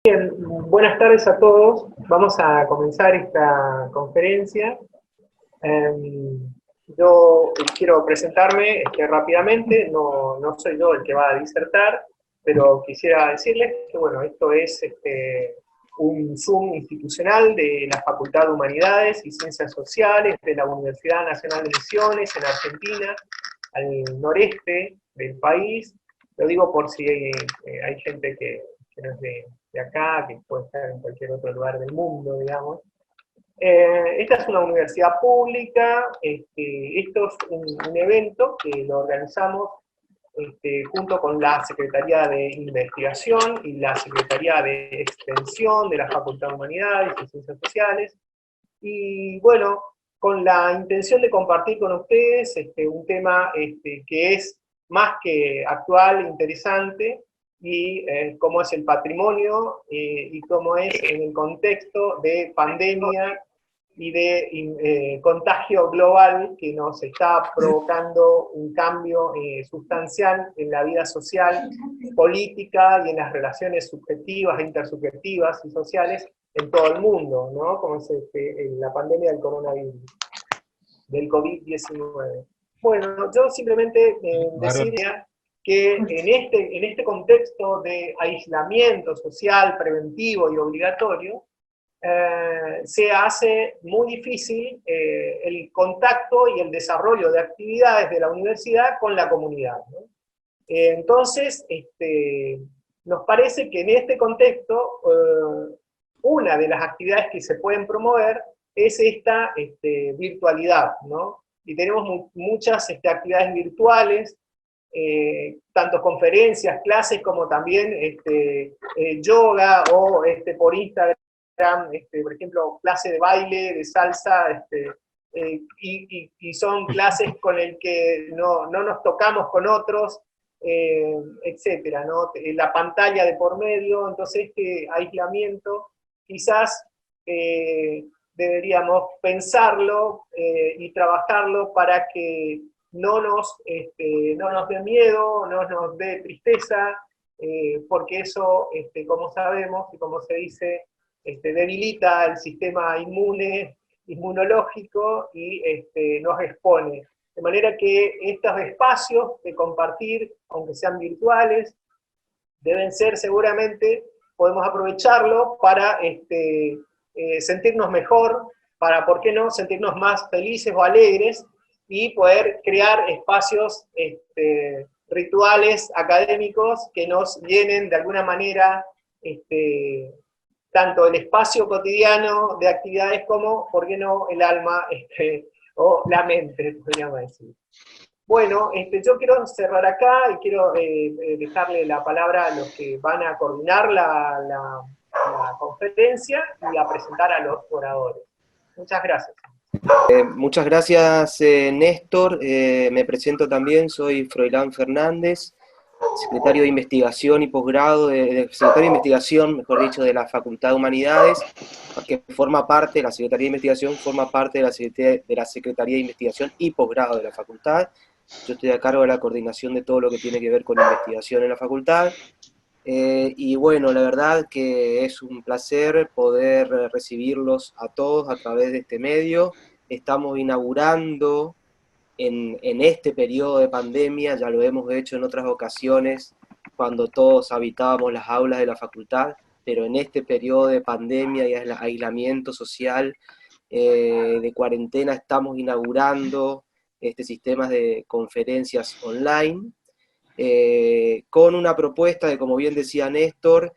Bien, buenas tardes a todos. Vamos a comenzar esta conferencia. Yo quiero presentarme rápidamente, no soy yo el que va a disertar, pero quisiera decirles que bueno, esto es un Zoom institucional de la Facultad de Humanidades y Ciencias Sociales de la Universidad Nacional de Misiones en Argentina, al noreste del país. Lo digo por si hay gente que no es de acá, que puede estar en cualquier otro lugar del mundo, digamos. Esta es una universidad pública, esto es un evento que lo organizamos junto con la Secretaría de Investigación y la Secretaría de Extensión de la Facultad de Humanidades y Ciencias Sociales, y bueno, con la intención de compartir con ustedes un tema que es más que actual, interesante, y cómo es el patrimonio, y cómo es en el contexto de pandemia y de contagio global que nos está provocando un cambio sustancial en la vida social, política y en las relaciones subjetivas, intersubjetivas y sociales en todo el mundo, ¿no? Como es la pandemia del coronavirus, del COVID-19. Bueno, yo simplemente decía que en este contexto de aislamiento social, preventivo y obligatorio, se hace muy difícil el contacto y el desarrollo de actividades de la universidad con la comunidad, ¿no? Entonces, nos parece que en este contexto, una de las actividades que se pueden promover es esta virtualidad, ¿no? Y tenemos muchas actividades virtuales, tanto conferencias, clases, como también yoga, o por Instagram, por ejemplo, clase de baile, de salsa, y son clases con el que no nos tocamos con otros, etcétera, ¿no? La pantalla de por medio. Entonces este aislamiento quizás deberíamos pensarlo y trabajarlo para que no nos dé miedo, no nos dé tristeza, porque eso, como sabemos y como se dice, debilita el sistema inmunológico y nos expone. De manera que estos espacios de compartir, aunque sean virtuales, deben ser seguramente, podemos aprovecharlo para sentirnos mejor, para, ¿por qué no?, sentirnos más felices o alegres, y poder crear espacios rituales académicos que nos llenen de alguna manera tanto el espacio cotidiano de actividades como, ¿por qué no?, el alma o la mente, podríamos decir. Bueno, yo quiero cerrar acá y quiero dejarle la palabra a los que van a coordinar la conferencia y a presentar a los oradores. Muchas gracias. Muchas gracias, Néstor. Me presento también, soy Froilán Fernández, secretario de Investigación y Posgrado, secretario de Investigación, mejor dicho, de la Facultad de Humanidades, que forma parte, la Secretaría de Investigación forma parte de la Secretaría de Investigación y Posgrado de la Facultad. Yo estoy a cargo de la coordinación de todo lo que tiene que ver con investigación en la facultad. Y bueno, la verdad que es un placer poder recibirlos a todos a través de este medio. Estamos inaugurando en este periodo de pandemia, ya lo hemos hecho en otras ocasiones, cuando todos habitábamos las aulas de la facultad, pero en este periodo de pandemia y aislamiento social, de cuarentena, estamos inaugurando sistemas de conferencias online, con una propuesta que, como bien decía Néstor,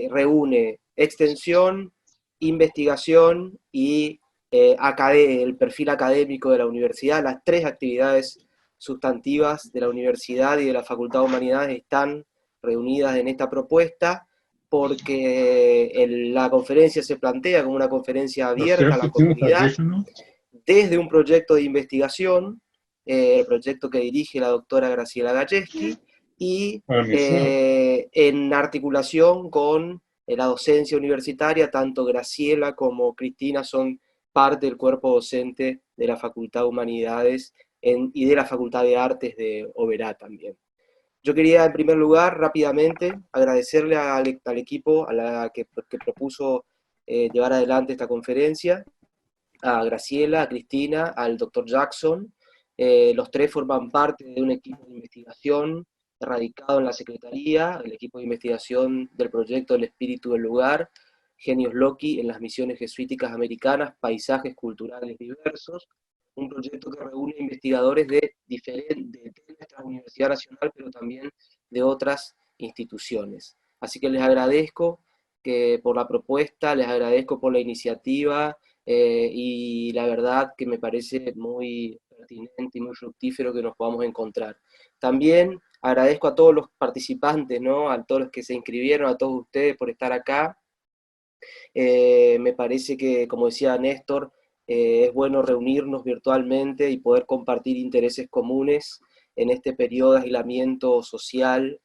reúne extensión, investigación y el perfil académico de la universidad. Las tres actividades sustantivas de la universidad y de la Facultad de Humanidades están reunidas en esta propuesta, porque la conferencia se plantea como una conferencia abierta a la comunidad, desde un proyecto de investigación, el proyecto que dirige la doctora Graciela Gacheski, y en articulación con la docencia universitaria. Tanto Graciela como Cristina son parte del cuerpo docente de la Facultad de Humanidades y de la Facultad de Artes de Oberá también. Yo quería, en primer lugar, rápidamente, agradecerle al equipo que propuso llevar adelante esta conferencia, a Graciela, a Cristina, al doctor Jackson. Los tres forman parte de un equipo de investigación radicado en la Secretaría, el equipo de investigación del proyecto El Espíritu del Lugar, Genios Loki en las misiones jesuíticas americanas, paisajes culturales diversos, un proyecto que reúne investigadores de nuestra Universidad Nacional, pero también de otras instituciones. Así que les agradezco por la propuesta, les agradezco por la iniciativa, y la verdad que me parece muy pertinente y muy fructífero que nos podamos encontrar. También agradezco a todos los participantes, ¿no? A todos los que se inscribieron, a todos ustedes por estar acá. Me parece que, como decía Néstor, es bueno reunirnos virtualmente y poder compartir intereses comunes en este periodo de aislamiento social,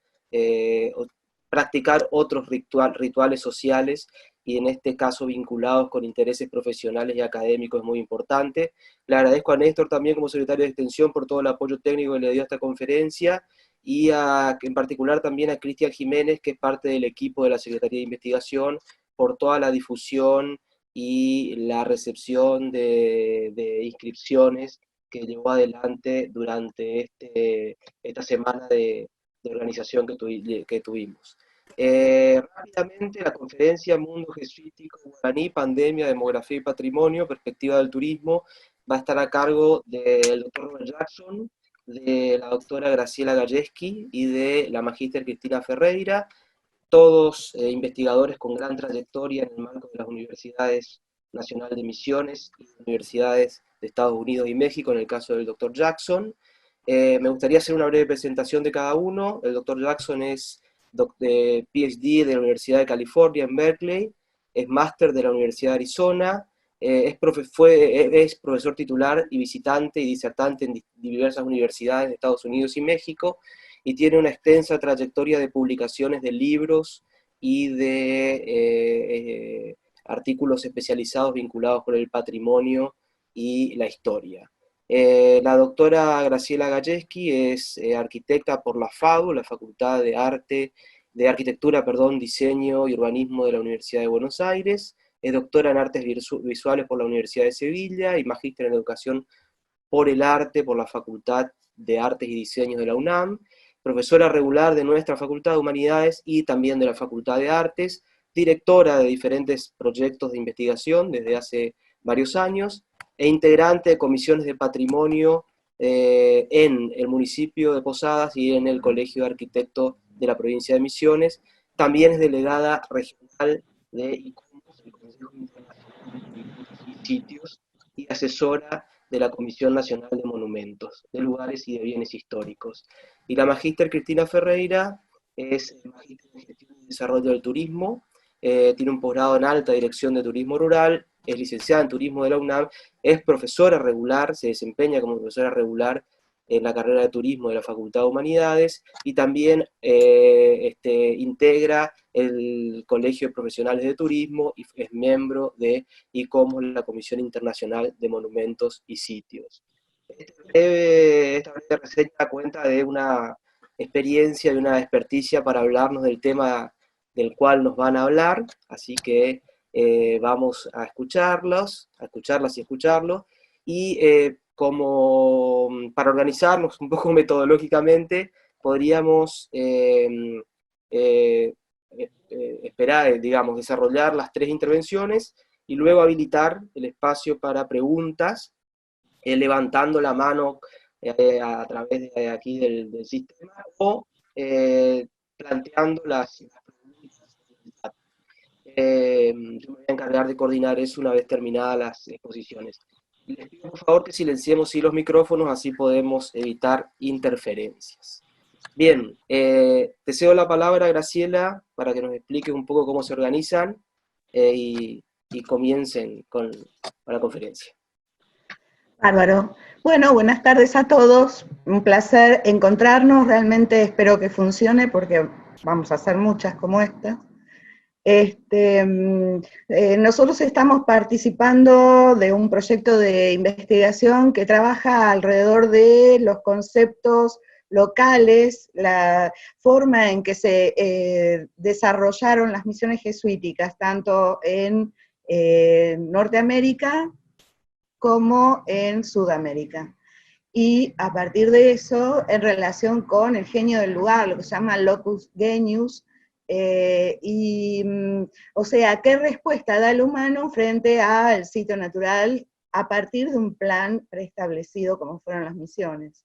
practicar otros rituales sociales, y en este caso vinculados con intereses profesionales y académicos, es muy importante. Le agradezco a Néstor también como secretario de Extensión por todo el apoyo técnico que le dio a esta conferencia, y en particular también a Cristian Jiménez, que es parte del equipo de la Secretaría de Investigación, por toda la difusión y la recepción de inscripciones que llevó adelante durante esta semana de organización que tuvimos. Rápidamente, la conferencia Mundo Jesuítico Guaraní, Pandemia, Demografía y Patrimonio, Perspectiva del Turismo, va a estar a cargo del doctor Robert Jackson, de la doctora Graciela Galleski y de la magíster Cristina Ferreira, todos investigadores con gran trayectoria en el marco de las Universidades Nacional de Misiones y universidades de Estados Unidos y México, en el caso del doctor Jackson. Me gustaría hacer una breve presentación de cada uno. El doctor Jackson es PhD de la Universidad de California en Berkeley, es máster de la Universidad de Arizona, es profesor titular y visitante y disertante en diversas universidades de Estados Unidos y México, y tiene una extensa trayectoria de publicaciones de libros y de artículos especializados vinculados con el patrimonio y la historia. La doctora Graciela Galleski es arquitecta por la FADU, la Facultad de Arquitectura, Diseño y Urbanismo de la Universidad de Buenos Aires, es doctora en Artes Visuales por la Universidad de Sevilla y magíster en Educación por el Arte por la Facultad de Artes y Diseños de la UNAM, profesora regular de nuestra Facultad de Humanidades y también de la Facultad de Artes, directora de diferentes proyectos de investigación desde hace varios años, e integrante de comisiones de patrimonio en el municipio de Posadas y en el Colegio de Arquitectos de la provincia de Misiones. También es delegada regional de ICOMOS, el Consejo Internacional de Monumentos y Sitios, y asesora de la Comisión Nacional de Monumentos, de Lugares y de Bienes Históricos. Y la magíster Cristina Ferreira es magíster en Gestión y Desarrollo del Turismo, tiene un posgrado en Alta Dirección de Turismo Rural, es licenciada en Turismo de la UNAM, es profesora regular, se desempeña como profesora regular en la carrera de Turismo de la Facultad de Humanidades, y también integra el Colegio de Profesionales de Turismo y es miembro de ICOMOS, la Comisión Internacional de Monumentos y Sitios. Esta breve reseña da cuenta de una experiencia y una experticia para hablarnos del tema del cual nos van a hablar, así que vamos a escucharlas y escucharlos, y como para organizarnos un poco metodológicamente, podríamos esperar, digamos, desarrollar las 3 intervenciones y luego habilitar el espacio para preguntas, levantando la mano a través de aquí del sistema, o planteando las preguntas en el chat. Yo me voy a encargar de coordinar eso una vez terminadas las exposiciones. Les pido por favor que silenciemos los micrófonos, así podemos evitar interferencias. Bien, te cedo la palabra, Graciela, para que nos expliques un poco cómo se organizan y comiencen con la conferencia. Bárbaro. Bueno, buenas tardes a todos. Un placer encontrarnos. Realmente espero que funcione porque vamos a hacer muchas como esta. Nosotros estamos participando de un proyecto de investigación que trabaja alrededor de los conceptos locales, la forma en que se desarrollaron las misiones jesuíticas, tanto en Norteamérica como en Sudamérica. Y a partir de eso, en relación con el genio del lugar, lo que se llama locus genius, o sea, ¿qué respuesta da el humano frente al sitio natural a partir de un plan preestablecido como fueron las misiones?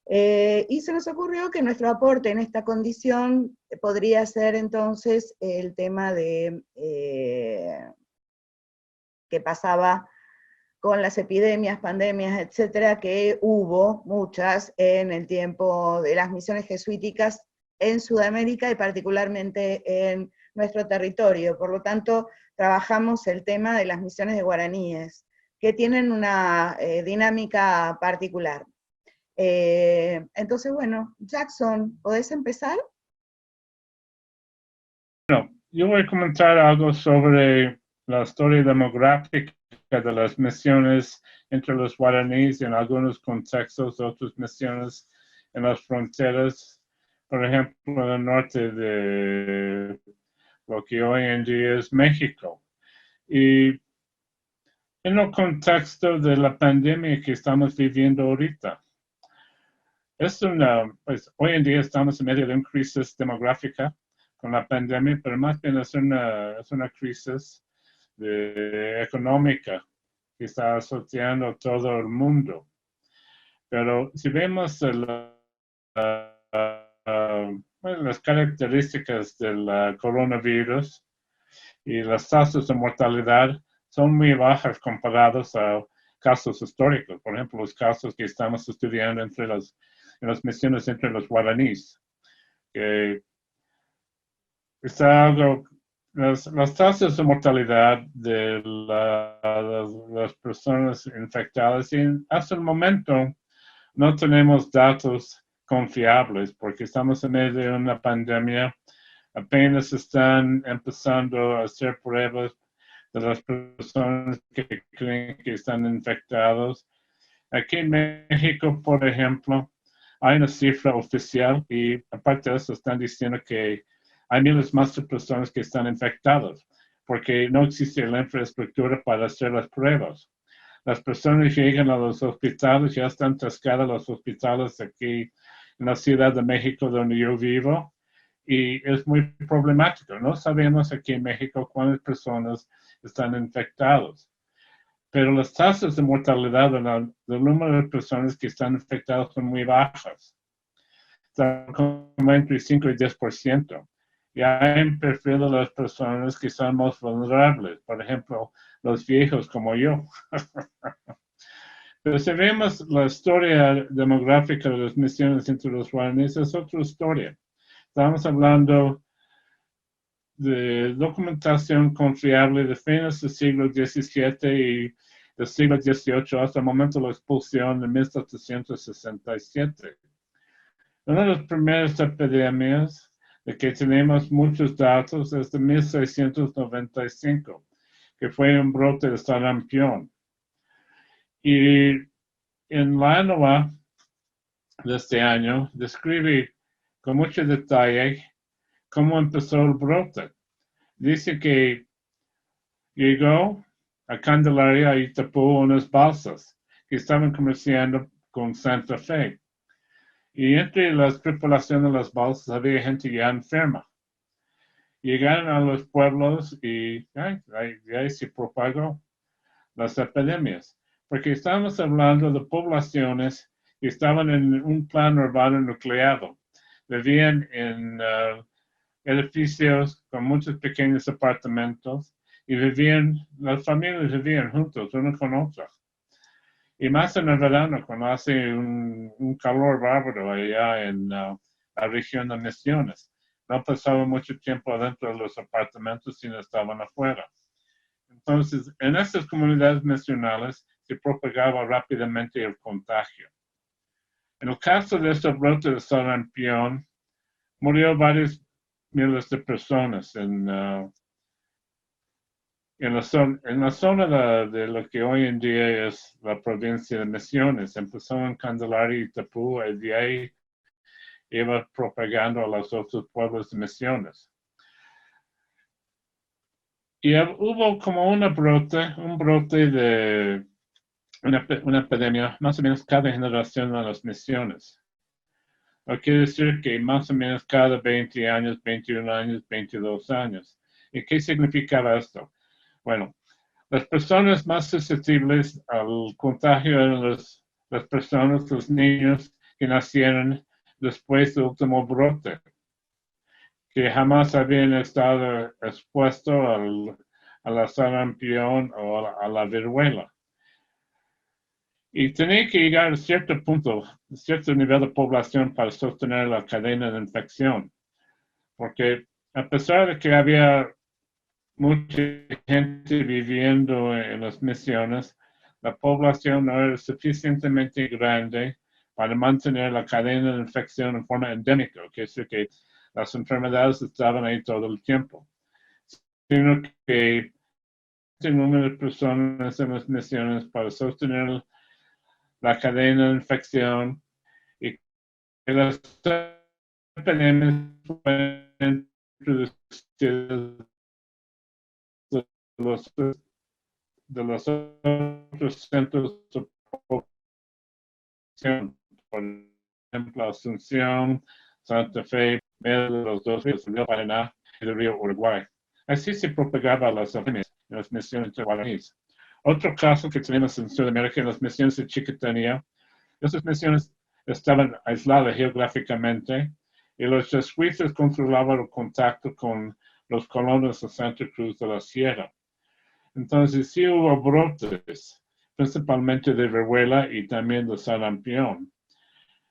Y se nos ocurrió que nuestro aporte en esta condición podría ser entonces el tema de qué pasaba con las epidemias, pandemias, etcétera, que hubo muchas en el tiempo de las misiones jesuíticas en Sudamérica y particularmente en nuestro territorio. Por lo tanto, trabajamos el tema de las misiones de guaraníes, que tienen una dinámica particular. Entonces, bueno, Jackson, ¿podés empezar? Bueno, yo voy a comentar algo sobre la historia demográfica de las misiones entre los guaraníes y en algunos contextos de otras misiones en las fronteras, por ejemplo, en el norte de lo que hoy en día es México. Y en el contexto de la pandemia que estamos viviendo ahorita, pues hoy en día estamos en medio de una crisis demográfica con la pandemia, pero más bien es una crisis económica que está asociando a todo el mundo. Pero si vemos las características del coronavirus y las tasas de mortalidad son muy bajas comparados a casos históricos. Por ejemplo, los casos que estamos estudiando en las misiones entre los guaraníes. Que está las tasas de mortalidad de las personas infectadas, y hasta el momento no tenemos datos confiables porque estamos en medio de una pandemia. Apenas están empezando a hacer pruebas de las personas que creen que están infectados. Aquí en México, por ejemplo, hay una cifra oficial y aparte de eso están diciendo que hay miles más de personas que están infectadas porque no existe la infraestructura para hacer las pruebas. Las personas que llegan a los hospitales, ya están atascadas los hospitales aquí en la Ciudad de México donde yo vivo, y es muy problemático. No sabemos aquí en México cuántas personas están infectadas, pero las tasas de mortalidad del número de personas que están infectadas son muy bajas. Están como entre 5 y 10%. Y hay un perfil de las personas que son más vulnerables, por ejemplo, los viejos como yo. Pero si vemos la historia demográfica de las misiones entre los guaraníes, es otra historia. Estamos hablando de documentación confiable de fines del siglo XVII y del siglo XVIII hasta el momento de la expulsión de 1767. Una de las primeras epidemias de que tenemos muchos datos es de 1695, que fue un brote de sarampión. Y en la ANOVA de este año describe con mucho detalle cómo empezó el brote. Dice que llegó a Candelaria y tapó unas balsas que estaban comerciando con Santa Fe. Y entre las tripulaciones de las balsas había gente ya enferma. Llegaron a los pueblos y ahí se propagó las epidemias. Porque estamos hablando de poblaciones que estaban en un plan urbano nucleado. Vivían en edificios con muchos pequeños apartamentos y las familias vivían juntos, unos con otros. Y más en el verano, cuando hace un calor bárbaro allá en la región de Misiones. No pasaban mucho tiempo adentro de los apartamentos, sino estaban afuera. Entonces, en estas comunidades misionales se propagaba rápidamente el contagio. En el caso de este brote de sarampión, murió varios miles de personas en la zona de lo que hoy en día es la provincia de Misiones. Empezó en Candelaria y Itapú, y de ahí iba propagando a los otros pueblos y misiones. Y hubo como un brote de una epidemia, más o menos cada generación en las misiones. Lo quiere decir que más o menos cada 20 años, 21 años, 22 años. ¿Y qué significaba esto? Bueno, las personas más susceptibles al contagio eran las personas, los niños que nacieron después del último brote, que jamás habían estado expuestos a la sarampión o a la viruela. Y tenía que llegar a cierto punto, a cierto nivel de población para sostener la cadena de infección. Porque a pesar de que había mucha gente viviendo en las misiones, la población no era suficientemente grande para mantener la cadena de infección en forma endémica, que es decir, que las enfermedades estaban ahí todo el tiempo, sino que el número de personas en las misiones para sostener la cadena de infección y que las epidemias pueden introducir de los otros centros de población, por ejemplo, Asunción, Santa Fe, medio de los dos ríos, el río Paraná y el río Uruguay. Así se propagaba las epidemias en las misiones guaraníes. Otro caso que tenemos en Sudamérica, en las misiones de Chiquitanía, esas misiones estaban aisladas geográficamente y los jesuitas controlaban el contacto con los colonos de Santa Cruz de la Sierra. Entonces sí hubo brotes, principalmente de viruela y también de sarampión,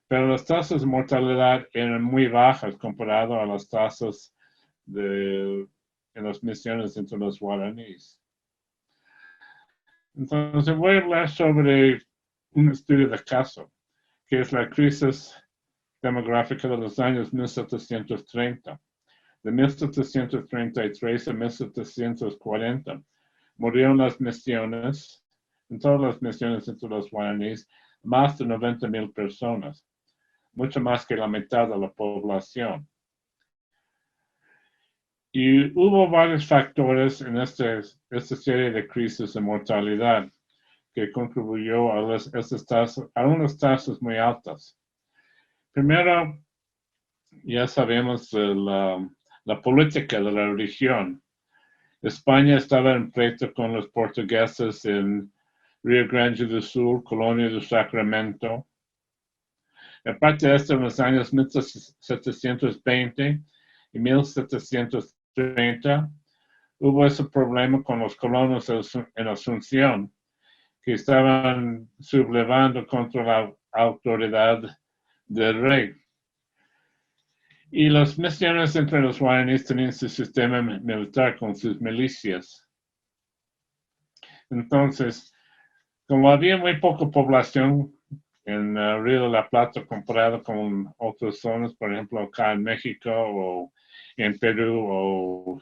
pero las tasas de mortalidad eran muy bajas comparado a las tasas en las misiones entre los guaraníes. Entonces voy a hablar sobre un estudio de caso, que es la crisis demográfica de los años 1730. De 1733 a 1740 murieron las misiones, en todas las misiones entre los guaraníes, más de 90,000 personas, mucho más que la mitad de la población. Y hubo varios factores en esta serie de crisis de mortalidad que contribuyó a unas tasas muy altas. Primero, ya sabemos la política de la región. España estaba en pleito con los portugueses en Río Grande do Sul, Colonia de Sacramento. Aparte de esto, en los años 1720 y 1730, hubo ese problema con los colonos en Asunción, que estaban sublevando contra la autoridad del rey. Y las misiones entre los guaraníes tenían su sistema militar con sus milicias. Entonces, como había muy poca población en el Río de la Plata comparado con otras zonas, por ejemplo, acá en México o en Perú o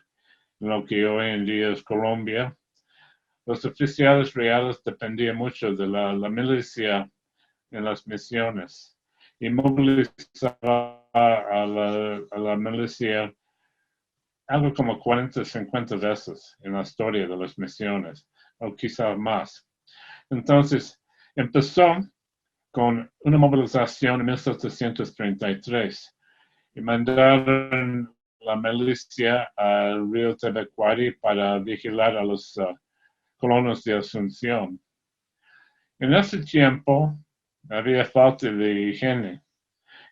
en lo que hoy en día es Colombia, los oficiales reales dependían mucho de la milicia en las misiones y movilizaba a la milicia algo como 40 o 50 veces en la historia de las misiones, o quizás más. Entonces, empezó con una movilización en 1733 y mandaron la milicia al río Tebecuari para vigilar a los colonos de Asunción. En ese tiempo había falta de higiene,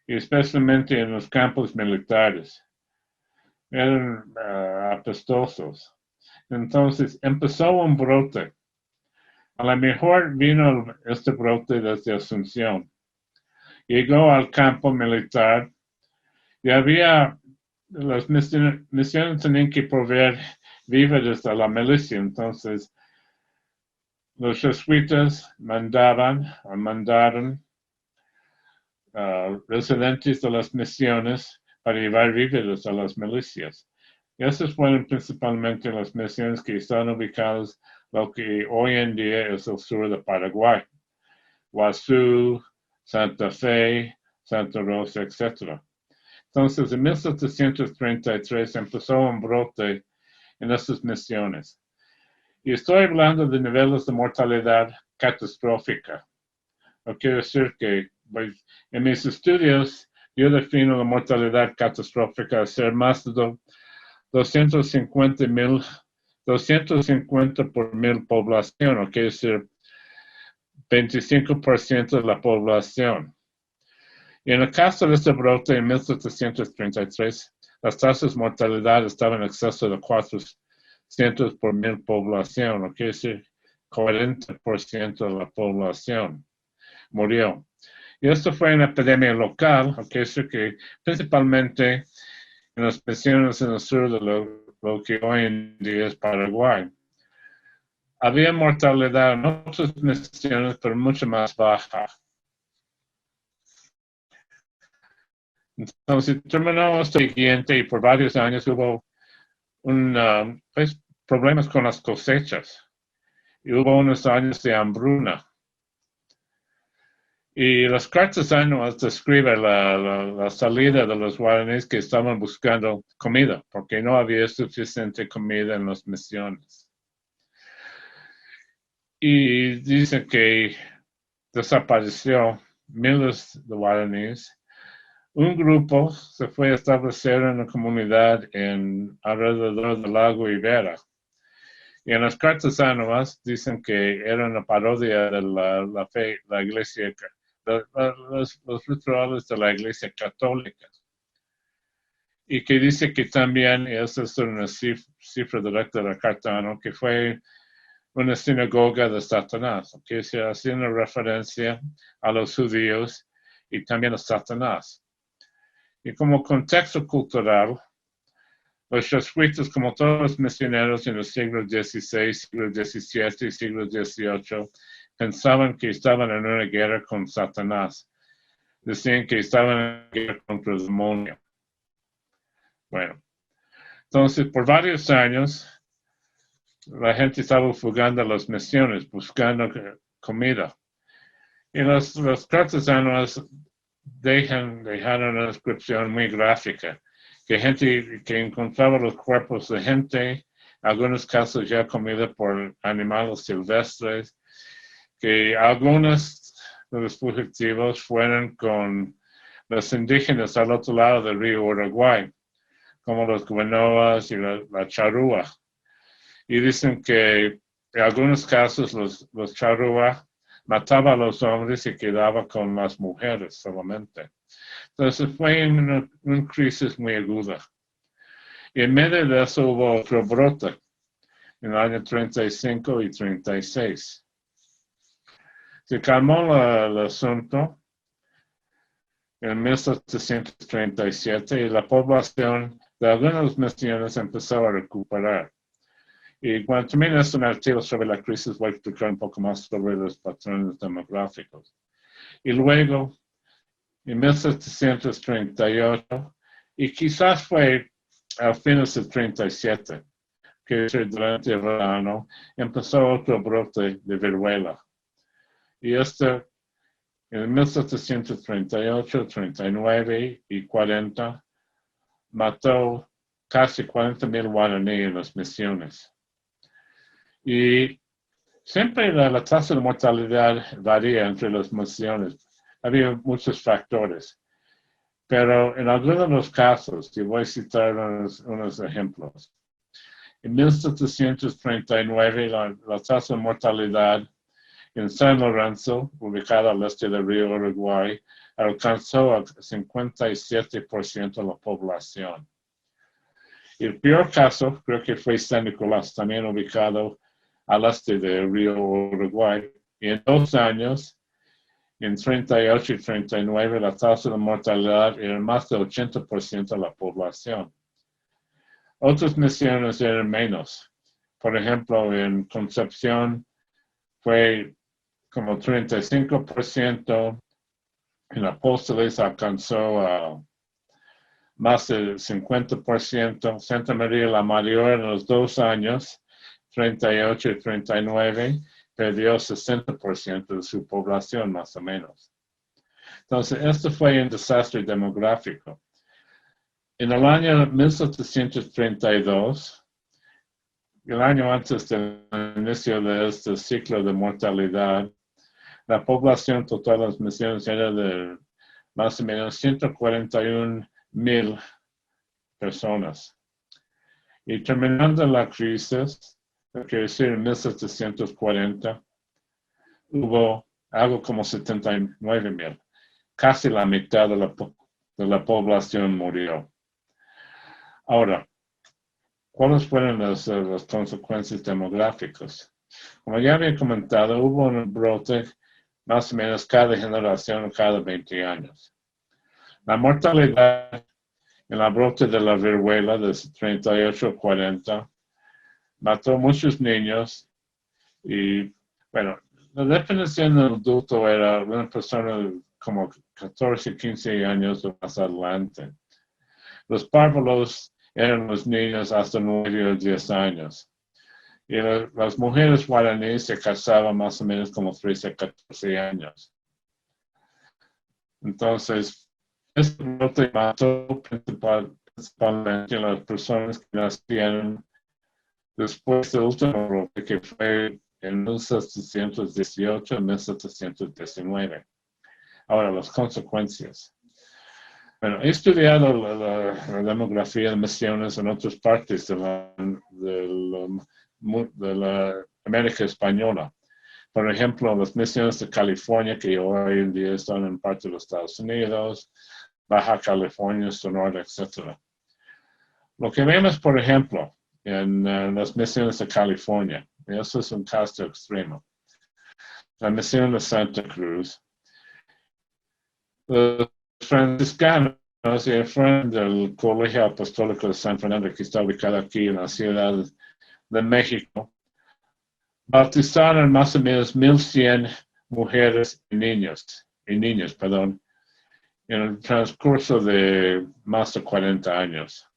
y especialmente en los campos militares. Eran apestosos. Entonces empezó un brote. A lo mejor vino este brote desde Asunción. Llegó al campo militar y las misiones tenían que proveer víveres a la milicia. Entonces los jesuitas mandaron residentes de las misiones para llevar víveres a las milicias. Y esas fueron principalmente las misiones que están ubicadas lo que hoy en día es el sur de Paraguay, Guazú, Santa Fe, Santa Rosa, etc. Entonces, en 1733 empezó un brote en estas misiones. Y estoy hablando de niveles de mortalidad catastrófica. No quiere decir que pues, en mis estudios yo defino la mortalidad catastrófica a ser más de 250 por mil población, o quiere decir 25% de la población. Y en el caso de este brote en 1733, las tasas de mortalidad estaban en exceso de 400 por mil población, o quiere decir 40% de la población murió. Y esto fue una epidemia local, o quiere decir que principalmente en las misiones en el sur de lo que hoy en día es Paraguay. Había mortalidad en otras misiones, pero mucho más baja. Entonces terminó esto siguiente y por varios años hubo pues, problemas con las cosechas. Y hubo unos años de hambruna. Y las cartas anuales describen la salida de los guaraníes que estaban buscando comida, porque no había suficiente comida en las misiones. Y dicen que desapareció miles de guaraníes. Un grupo se fue a establecer en una comunidad alrededor del lago Ibera. Y en las cartas anuales dicen que era una parodia de la fe, la iglesia, los rituales de la iglesia católica. Y que dice que también, y esa es una cifra directa de la carta anual, que fue una sinagoga de Satanás, que se hacía una referencia a los judíos y también a Satanás. Y como contexto cultural, los jesuitas, como todos los misioneros en el siglo XVI, siglo XVII y siglo XVIII, pensaban que estaban en una guerra con Satanás. Decían que estaban en una guerra contra el demonio. Bueno, entonces por varios años, la gente estaba fugando a las misiones, buscando comida. Y las cartas anuales dejaron una descripción muy gráfica, que gente que encontraba los cuerpos de gente, en algunos casos ya comida por animales silvestres, que algunos de los fugitivos fueron con los indígenas al otro lado del río Uruguay, como los guanoas y la charrúa. Y dicen que en algunos casos los charrúa mataban a los hombres y quedaba con las mujeres solamente. Entonces fue una crisis muy aguda. Y en medio de eso hubo otro brote en el año 35 y 36. Se calmó el asunto en 1737 y la población de algunas misiones empezó a recuperar. Y cuando termine este narrativo sobre la crisis, voy a explicar un poco más sobre los patrones demográficos. Y luego, en 1738, y quizás fue a fines del 37, que durante el verano, empezó otro brote de viruela. Y en 1738, 39 y 40, mató casi 40,000 guaraníes en las misiones. Y siempre la tasa de mortalidad varía entre las misiones. Había muchos factores. Pero en algunos de los casos, y voy a citar unos ejemplos. En 1739, la tasa de mortalidad en San Lorenzo, ubicada al este del río Uruguay, alcanzó al 57% de la población. Y el peor caso, creo que fue San Nicolás, también ubicado al este del río Uruguay. Y en 2 años, en 38 y 39, la tasa de mortalidad era más del 80% de la población. Otras misiones eran menos. Por ejemplo, en Concepción fue como 35%, en Apóstoles alcanzó a más del 50%, Santa María la Mayor en los 2 años, 38 y 39, perdió 60% de su población más o menos. Entonces, esto fue un desastre demográfico. En el año 1732, el año antes del inicio de este ciclo de mortalidad, la población total de las misiones era de más o menos 141,000 personas. Y terminando la crisis, quiere decir en 1740, hubo algo como 79,000. Casi la mitad de la población murió. Ahora, ¿cuáles fueron las consecuencias demográficas? Como ya había comentado, hubo un brote más o menos cada generación, cada 20 años. La mortalidad en la brote de la viruela de 38 a 40 mató muchos niños y, bueno, la definición del adulto era una persona como 14, 15 años o más adelante. Los párvulos eran los niños hasta 9 o 10 años. Y las mujeres guaraníes se casaban más o menos como 13, 14 años. Entonces, este brote mató principalmente a las personas que nacieron después del último brote, que fue en 1718 a 1719. Ahora, las consecuencias. Bueno, he estudiado la demografía de misiones en otras partes de la América Española. Por ejemplo, las misiones de California, que hoy en día están en parte de los Estados Unidos, Baja California, Sonora, etc. Lo que vemos, por ejemplo, en las misiones de California, y eso es un caso extremo. La misión de Santa Cruz. Los franciscanos y el frente del Colegio Apostólico de San Fernando, que está ubicado aquí en la Ciudad de México, bautizaron más o menos 1,100 mujeres y niños, en el transcurso de más de 40 años,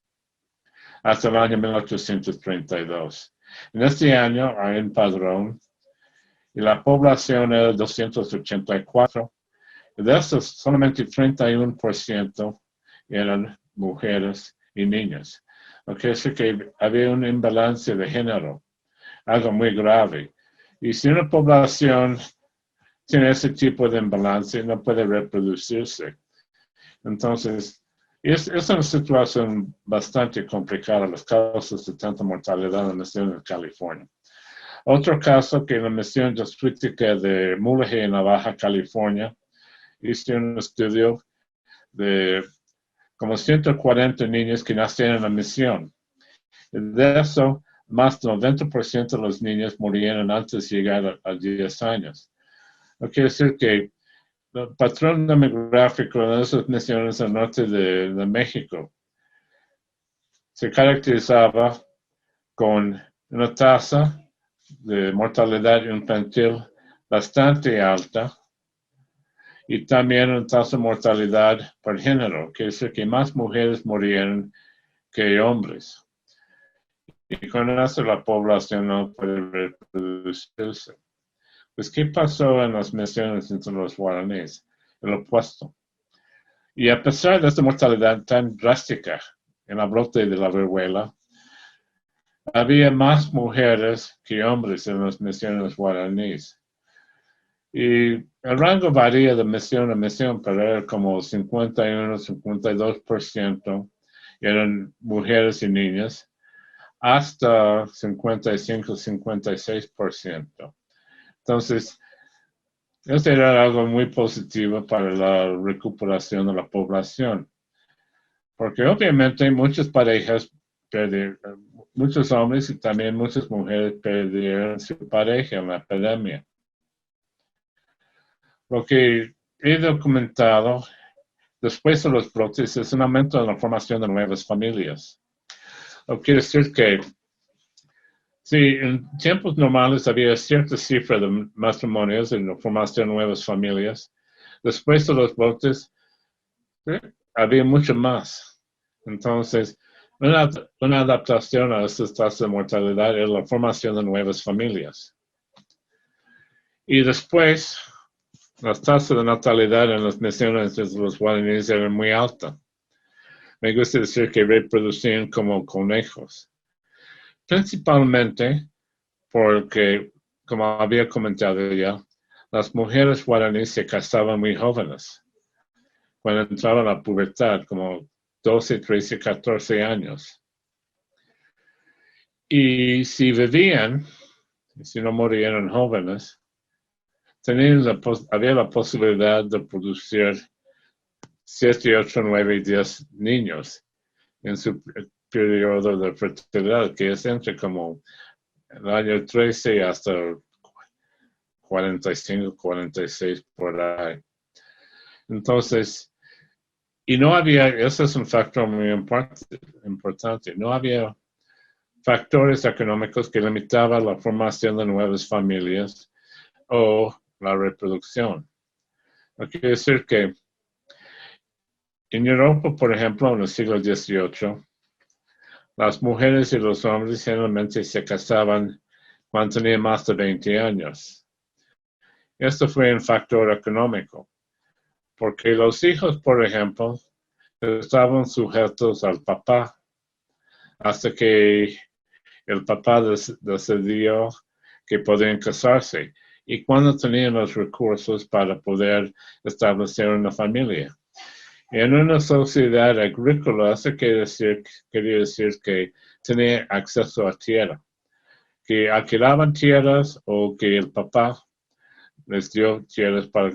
hasta el año 1832. En este año hay un padrón y la población era 284. De esos, solamente 31% eran mujeres y niños. Lo que es que había un imbalance de género, algo muy grave. Y si una población tiene ese tipo de imbalance, no puede reproducirse. Entonces, es una situación bastante complicada, las causas de tanta mortalidad en la misión de California. Otro caso que en la misión districtica de Mulegé, en la Baja California, hice un estudio de como 140 niños que nacieron en la misión. De eso, más del 90% de los niños murieron antes de llegar a 10 años. Lo quiere decir que el patrón demográfico de esas misiones al norte de México se caracterizaba con una tasa de mortalidad infantil bastante alta y también una tasa de mortalidad por género, que es que más mujeres murieron que hombres. Y con eso la población no puede reproducirse. Pues, ¿qué pasó en las misiones entre los guaraníes? El opuesto. Y a pesar de esta mortalidad tan drástica en la brote de la viruela, había más mujeres que hombres en las misiones guaraníes. Y el rango varía de misión a misión, pero era como 51, 52% eran mujeres y niñas, hasta 55, 56%. Entonces, esto era algo muy positivo para la recuperación de la población. Porque obviamente muchas parejas perdieron, muchos hombres y también muchas mujeres perdieron su pareja en la epidemia. Lo que he documentado después de los brotes es un aumento en la formación de nuevas familias. Lo que quiere decir que sí, en tiempos normales había cierta cifra de matrimonios en la formación de nuevas familias. Después de los brotes, había mucho más. Entonces, una adaptación a estas tasas de mortalidad es la formación de nuevas familias. Y después, las tasas de natalidad en las misiones de los guaraníes eran muy altas. me gusta decir que reproducían como conejos. Principalmente porque, como había comentado ya, las mujeres guaraníes se casaban muy jóvenes, cuando entraban a la pubertad, como 12, 13, 14 años. Y si vivían, si no morían jóvenes, había la posibilidad de producir 7, 8, 9 y 10 niños en su periodo de fertilidad, que es entre como el año 13 hasta 45, 46 por ahí. Entonces, y no había, eso es un factor muy importante, no había factores económicos que limitaban la formación de nuevas familias o la reproducción. Quiere decir que en Europa, por ejemplo, en el siglo XVIII, las mujeres y los hombres generalmente se casaban cuando tenían más de 20 años. Esto fue un factor económico, porque los hijos, por ejemplo, estaban sujetos al papá hasta que el papá decidió que podían casarse y cuando tenían los recursos para poder establecer una familia. En una sociedad agrícola, eso quería decir que tenía acceso a tierra, que alquilaban tierras o que el papá les dio tierras para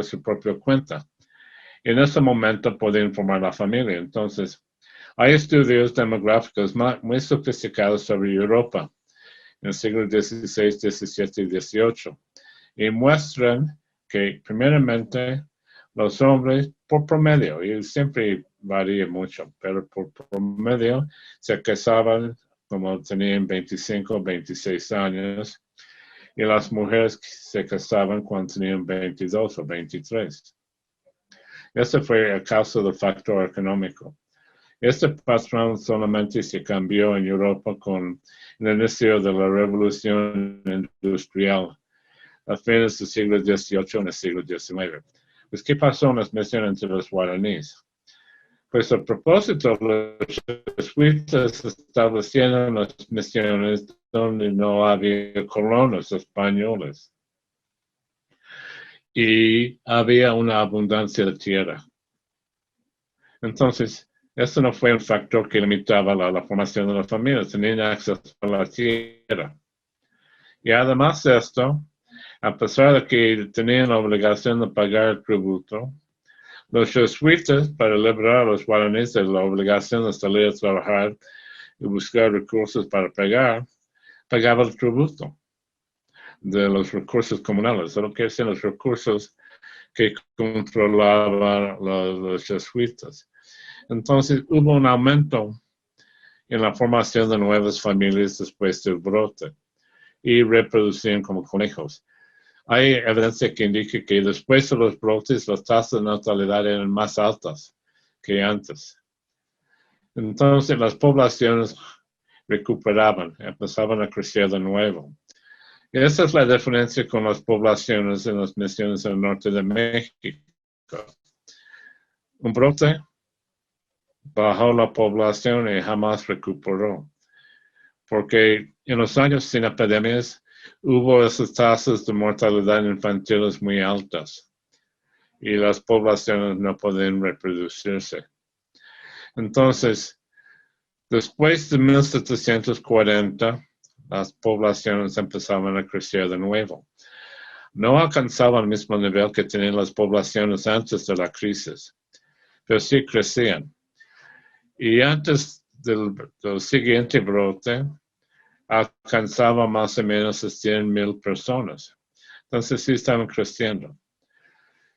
su propia cuenta. En ese momento podían formar la familia. Entonces, hay estudios demográficos muy sofisticados sobre Europa en el siglo XVI, XVII y XVIII y muestran que primeramente los hombres por promedio, y siempre varía mucho, pero por promedio se casaban como tenían 25 o 26 años y las mujeres se casaban cuando tenían 22 o 23. Ese fue el caso del factor económico. Este patrón solamente se cambió en Europa con el inicio de la revolución industrial a fines del siglo XVIII en el siglo XIX. Pues, ¿qué pasó en las misiones entre los guaraníes? Pues, a propósito, los jesuitas establecieron las misiones donde no había colonos españoles y había una abundancia de tierra. Entonces, esto no fue un factor que limitaba la formación de las familias, tenían acceso a la tierra. Y además de esto, a pesar de que tenían la obligación de pagar el tributo, los jesuitas, para liberar a los guaraníes de la obligación de salir a trabajar y buscar recursos para pagar, pagaban el tributo de los recursos comunales, solo que son los recursos que controlaban los jesuitas. Entonces hubo un aumento en la formación de nuevas familias después del brote y reproducían como conejos. Hay evidencia que indica que después de los brotes las tasas de natalidad eran más altas que antes. Entonces las poblaciones recuperaban, empezaban a crecer de nuevo. Y esa es la diferencia con las poblaciones en las misiones del norte de México. Un brote bajó la población y jamás recuperó. Porque en los años sin epidemias hubo esas tasas de mortalidad infantil muy altas y las poblaciones no pueden reproducirse. Entonces, después de 1740, las poblaciones empezaban a crecer de nuevo. No alcanzaban el mismo nivel que tenían las poblaciones antes de la crisis, pero sí crecían. Y antes del siguiente brote, alcanzaba más o menos a 100,000 personas. Entonces sí estaban creciendo.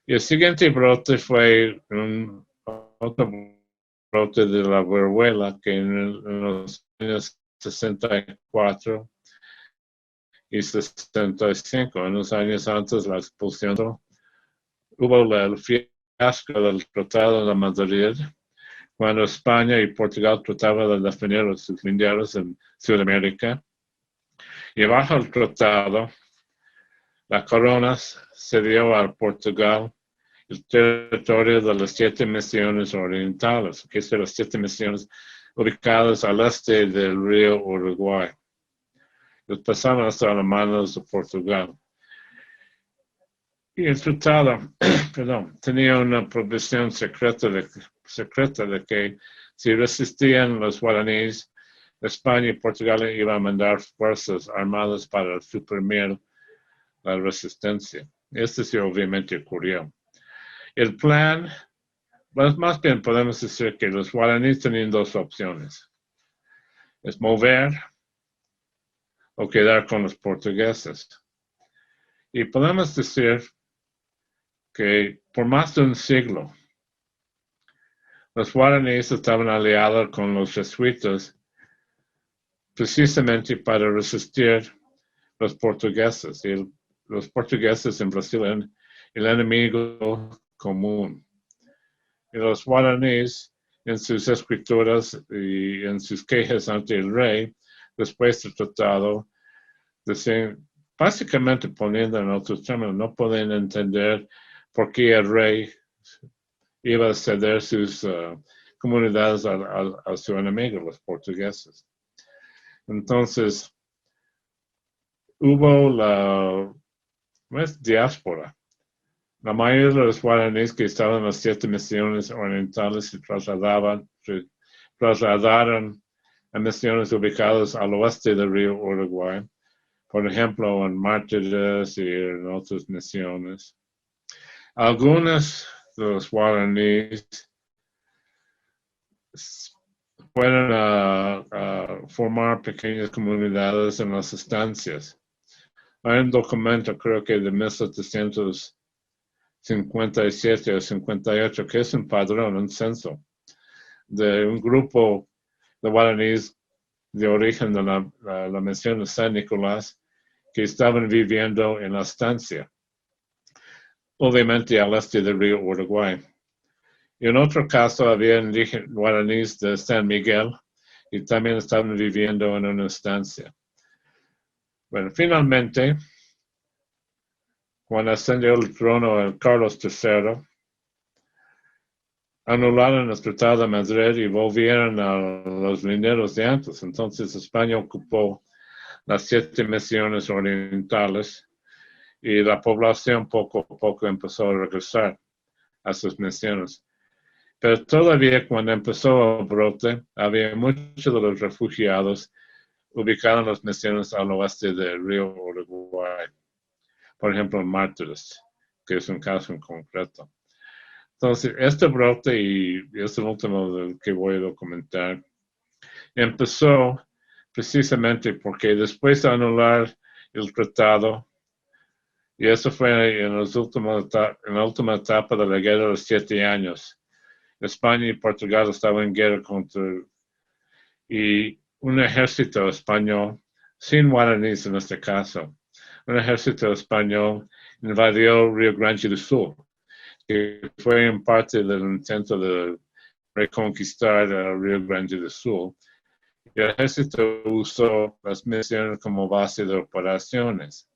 Y el siguiente brote fue otro brote de la viruela que en los años 64 y 65, en los años antes de la expulsión, hubo el fiasco del Tratado de Madrid, cuando España y Portugal trataban de defender a sus indios en Sudamérica. Y bajo el tratado, la corona cedió a Portugal el territorio de las 7 misiones orientales, que son las 7 misiones ubicadas al este del río Uruguay. Los pasaron hasta las manos de Portugal. Y el tratado, tenía una prohibición secreta de que si resistían los guaraníes, España y Portugal iban a mandar fuerzas armadas para suprimir la resistencia. Esto sí obviamente ocurrió. El plan, pues más bien podemos decir que los guaraníes tenían 2 opciones. Es mover o quedar con los portugueses. Y podemos decir que por más de un siglo, los guaraníes estaban aliados con los jesuitas precisamente para resistir los portugueses. Y los portugueses en Brasil eran el enemigo común. Y los guaraníes, en sus escrituras y en sus quejas ante el rey, después del tratado, decían, básicamente poniendo en otros términos, no pueden entender por qué el rey iba a ceder sus comunidades a su enemigo, los portugueses. Entonces, hubo la diáspora. La mayoría de los guaraníes que estaban en las 7 misiones orientales se trasladaron a misiones ubicadas al oeste del río Uruguay, por ejemplo, en Mártires y en otras misiones. Algunos de los guaraníes fueron a formar pequeñas comunidades en las estancias. Hay un documento, creo que de 1757 o 58, que es un padrón, un censo, de un grupo de guaraníes de origen de la misión de San Nicolás que estaban viviendo en la estancia, obviamente al este del río Uruguay. Y en otro caso había guaraníes de San Miguel y también estaban viviendo en una estancia. Bueno, finalmente, cuando ascendió al trono el Carlos III, anularon el Tratado de Madrid y volvieron a los lineros de antes. Entonces España ocupó las 7 misiones orientales y la población poco a poco empezó a regresar a sus misiones. Pero todavía cuando empezó el brote, había muchos de los refugiados ubicados en las misiones al oeste del río Uruguay. Por ejemplo, en Mártires, que es un caso en concreto. Entonces, este brote, y es el último que voy a documentar, empezó precisamente porque después de anular el tratado, y eso fue en la última etapa de la guerra de los 7 años, España y Portugal estaban en guerra y un ejército español, sin guaraníes en este caso, un ejército español invadió Río Grande do Sul, que fue en parte del intento de reconquistar el Río Grande do Sul. Y el ejército usó las misiones como base de operaciones.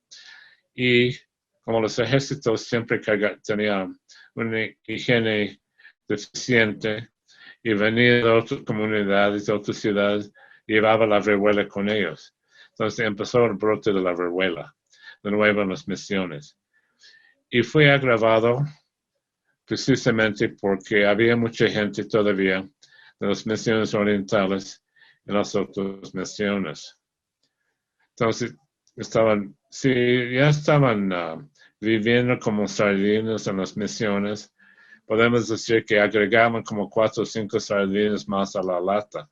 Y como los ejércitos siempre tenían una higiene deficiente y venían de otras comunidades, de otras ciudades, llevaba la viruela con ellos. Entonces empezó el brote de la viruela, de nuevo en las misiones. Y fue agravado precisamente porque había mucha gente todavía de las misiones orientales en las otras misiones. Entonces, ya estaban viviendo como sardinas en las misiones. Podemos decir que agregaban como 4 o 5 sardinas más a la lata.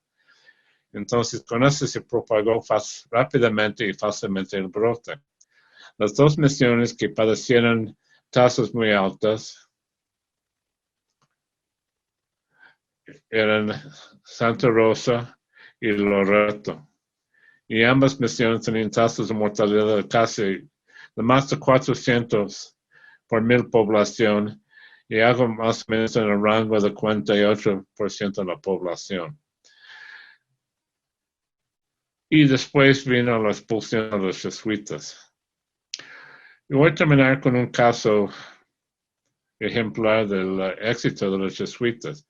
Entonces, con eso se propagó rápidamente y fácilmente el brote. Las 2 misiones que padecieron tasas muy altas eran Santa Rosa y Loreto. Y ambas misiones tenían tasas de mortalidad de más de 400 por 1000 población y algo más o menos en el rango de 48% de la población. Y después vino la expulsión de los jesuitas. Y voy a terminar con un caso ejemplar del éxito de los jesuitas.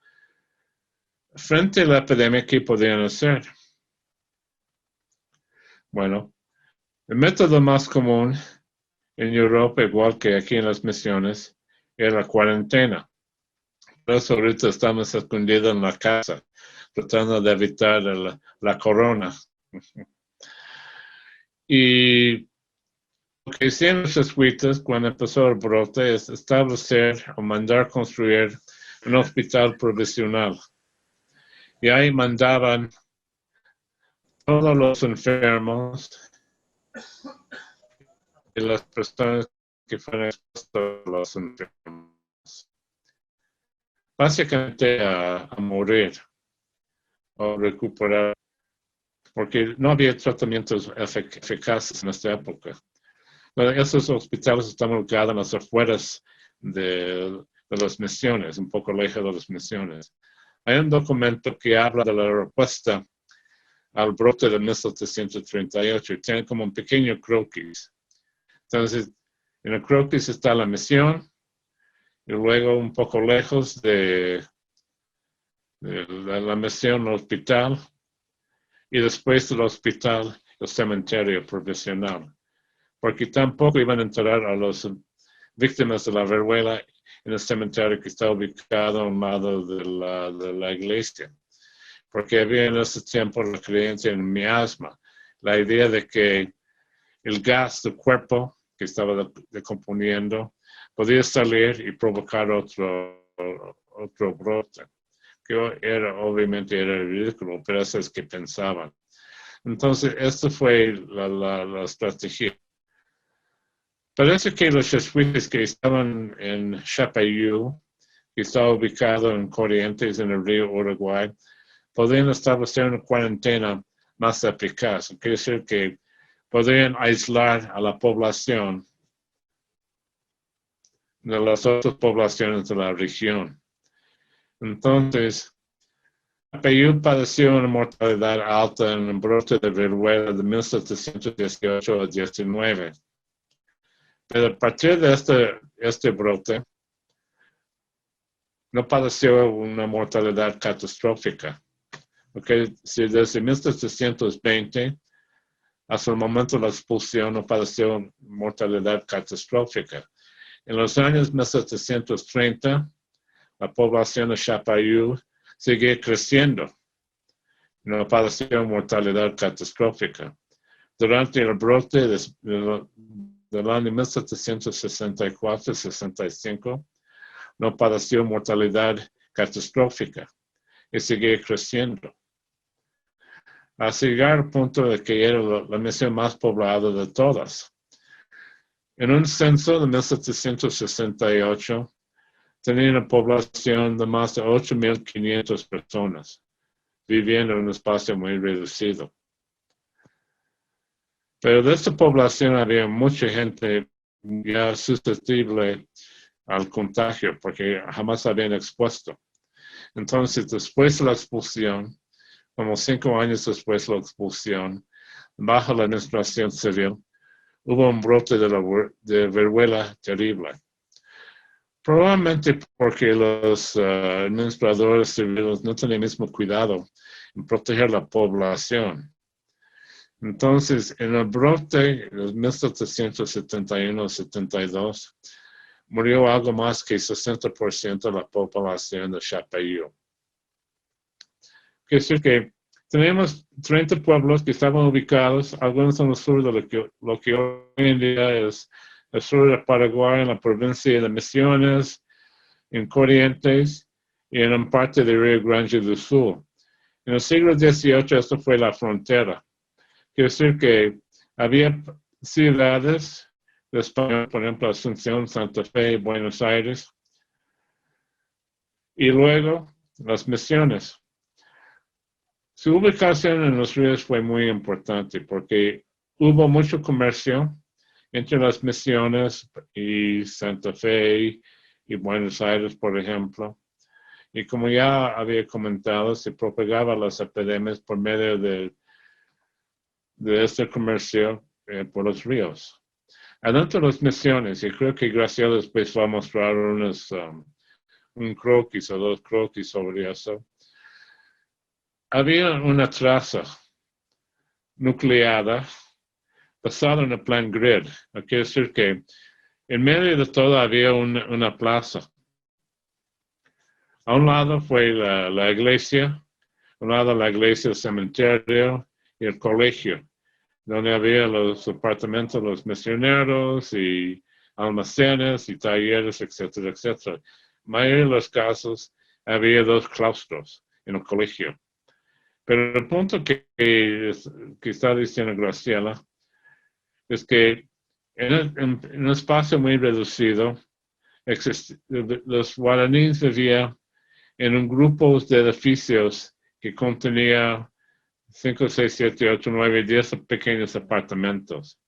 Frente a la epidemia, ¿qué podían hacer? Bueno, el método más común en Europa, igual que aquí en las misiones, era la cuarentena. Por eso ahorita estamos escondidos en la casa, tratando de evitar la corona. Y lo que hicieron los jesuitas cuando empezó el brote es establecer o mandar construir un hospital provisional. Y ahí mandaban todos los enfermos y las personas que fueron expuestas a los enfermos. Básicamente a morir o recuperar, porque no había tratamientos eficaces en esta época. Esos hospitales están ubicados en las afueras de las misiones, un poco lejos de las misiones. Hay un documento que habla de la respuesta al brote de 1738 y tiene como un pequeño croquis. Entonces, en el croquis está la misión y luego un poco lejos de la misión, el hospital, y después del hospital, el cementerio provisional. Porque tampoco iban a enterrar a las víctimas de la viruela en el cementerio que está ubicado al lado de la iglesia. Porque había en ese tiempo la creencia en miasma, la idea de que el gas del cuerpo que estaba decomponiendo podía salir y provocar otro brote, que obviamente era ridículo, pero eso es que pensaban. Entonces, esta fue la estrategia. Parece que los jesuitas que estaban en Chapayú, que estaba ubicado en Corrientes, en el río Uruguay, podían establecer una cuarentena más eficaz. Quiere decir que podrían aislar a la población de las otras poblaciones de la región. Entonces, Chapayú padeció una mortalidad alta en el brote de viruela de 1718 a 19. Pero a partir de este brote, no padeció una mortalidad catastrófica. Okay, si desde 1720 hasta el momento de la expulsión no padeció mortalidad catastrófica. En los años 1730, la población de Chapayú sigue creciendo. No padeció mortalidad catastrófica. Durante el brote del año 1764-65, no padeció mortalidad catastrófica y sigue creciendo. Hasta llegar al punto de que era la misión más poblada de todas. En un censo de 1768, tenía una población de más de 8.500 personas, viviendo en un espacio muy reducido. Pero de esta población había mucha gente ya susceptible al contagio, porque jamás habían expuesto. Entonces, después de la expulsión, como 5 años después de la expulsión, bajo la administración civil, hubo un brote de viruela terrible. Probablemente porque los administradores civiles no tenían el mismo cuidado en proteger la población. Entonces, en el brote de 1771-72, murió algo más que 60% de la población de Chapayú. Quiere decir que tenemos 30 pueblos que estaban ubicados, algunos en el sur de lo que hoy en día es el sur de Paraguay, en la provincia de Misiones, en Corrientes y en parte de Río Grande do Sul. En el siglo XVIII esto fue la frontera. Quiere decir que había ciudades de España, por ejemplo, Asunción, Santa Fe, Buenos Aires, y luego las misiones. Su ubicación en los ríos fue muy importante porque hubo mucho comercio entre las misiones y Santa Fe y Buenos Aires, por ejemplo. Y como ya había comentado, se propagaban las epidemias por medio de este comercio por los ríos. Adentro de las misiones, y creo que Graciela después va a mostrar un croquis o 2 croquis sobre eso, había una traza nucleada basada en el plan grid. Quiere decir que en medio de todo había una plaza. A un lado fue la iglesia, a un lado la iglesia, el cementerio y el colegio, donde había los apartamentos de los misioneros y almacenes y talleres, etcétera, etcétera. En la mayoría de los casos había 2 claustros en el colegio. Pero el punto que está diciendo Graciela es que en un espacio muy reducido, los guaraníes vivían en un grupo de edificios que contenía 5, 6, 7, 8, 9, 10 pequeños apartamentos.